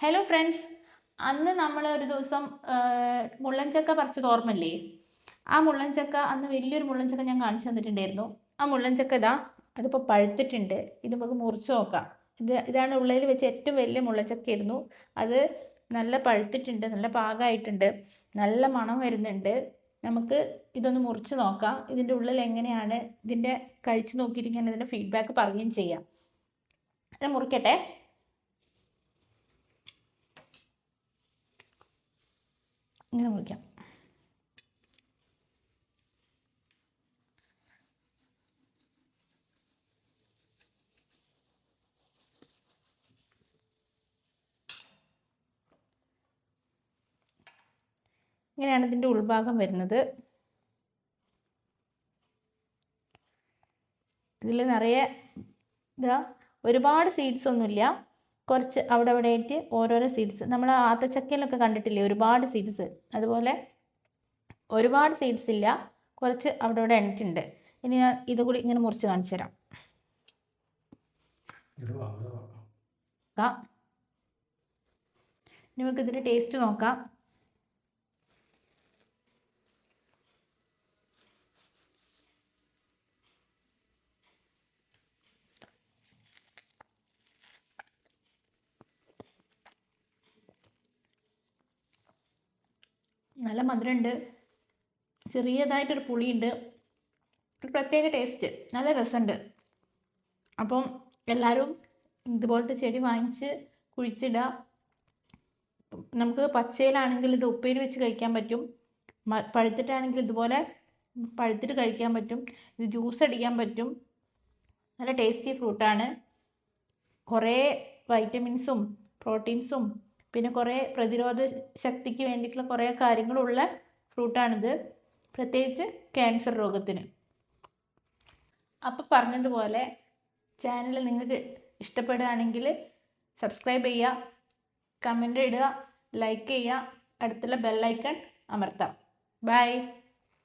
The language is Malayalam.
ഹലോ ഫ്രണ്ട്സ്, അന്ന് നമ്മൾ ഒരു ദിവസം മുള്ളൻചക്ക പറിച്ചത് ഓർമ്മല്ലേ? ആ മുള്ളൻചക്ക അന്ന് വലിയൊരു മുള്ളൻചക്ക ഞാൻ കാണിച്ചു തന്നിട്ടുണ്ടായിരുന്നു. ആ മുള്ളൻചക്ക അതിപ്പോൾ പഴുത്തിട്ടുണ്ട്. ഇത് നമുക്ക് മുറിച്ച് നോക്കാം. ഇതാണ് ഉള്ളതിൽ വെച്ച് ഏറ്റവും വലിയ മുള്ളൻചക്കയായിരുന്നു. അത് നല്ല പഴുത്തിട്ടുണ്ട്, നല്ല പാകമായിട്ടുണ്ട്, നല്ല മണം വരുന്നുണ്ട്. നമുക്ക് ഇതൊന്ന് മുറിച്ച് നോക്കാം. ഇതിൻ്റെ ഉള്ളിൽ എങ്ങനെയാണ്, കഴിച്ച് നോക്കിയിട്ട് ഞാൻ ഇതിൻ്റെ ഫീഡ്ബാക്ക് പറയുകയും ചെയ്യാം. ഇത് മുറിക്കട്ടെ. ഇങ്ങനെ മുറിക്കാം. ഇങ്ങനെയാണ് ഇതിൻ്റെ ഉൾഭാഗം വരുന്നത്. ഇതിൽ നിറയെ ഒരുപാട് സീഡ്സ് ഒന്നുമില്ല, കുറച്ച് അവിടെ അവിടെ ആയിട്ട് ഓരോരോ സീഡ്സ്. നമ്മൾ ആത്തച്ചക്കയിലൊക്കെ കണ്ടിട്ടില്ലേ ഒരുപാട് സീഡ്സ്, അതുപോലെ ഒരുപാട് സീഡ്സ് ഇല്ല, കുറച്ച് അവിടെ അവിടെ എണ്ണിട്ടുണ്ട്. ഇനി ഞാൻ ഇതുകൂടി ഇങ്ങനെ മുറിച്ച് കാണിച്ചു തരാം. നമുക്ക് ഇതിൻ്റെ ടേസ്റ്റ് നോക്കാം. നല്ല മധുരമുണ്ട്, ചെറിയതായിട്ടൊരു പുളിയുണ്ട്, ഒരു പ്രത്യേക ടേസ്റ്റ്, നല്ല രസമുണ്ട്. അപ്പം എല്ലാവരും ഇതുപോലത്തെ ചെടി വാങ്ങിച്ച് കുഴിച്ചിടുക. നമുക്ക് പച്ചയിലാണെങ്കിൽ ഇത് ഉപ്പേരി വെച്ച് കഴിക്കാൻ പറ്റും, പഴുത്തിട്ടാണെങ്കിൽ ഇതുപോലെ പഴുത്തിട്ട് കഴിക്കാൻ പറ്റും, ഇത് ജ്യൂസ് അടിക്കാൻ പറ്റും. നല്ല ടേസ്റ്റി ഫ്രൂട്ടാണ്. കുറേ വൈറ്റമിൻസും പ്രോട്ടീൻസും പിന്നെ കുറേ പ്രതിരോധ ശക്തിക്ക് വേണ്ടിയിട്ടുള്ള കുറേ കാര്യങ്ങളുള്ള ഫ്രൂട്ടാണിത്, പ്രത്യേകിച്ച് ക്യാൻസർ രോഗത്തിന്. അപ്പോൾ പറഞ്ഞതുപോലെ ചാനൽ നിങ്ങൾക്ക് ഇഷ്ടപ്പെടുകയാണെങ്കിൽ സബ്സ്ക്രൈബ് ചെയ്യുക, കമൻ്റ് ഇടുക, ലൈക്ക് ചെയ്യുക, അടുത്തുള്ള ബെല്ലൈക്കൺ അമർത്താം. ബൈ.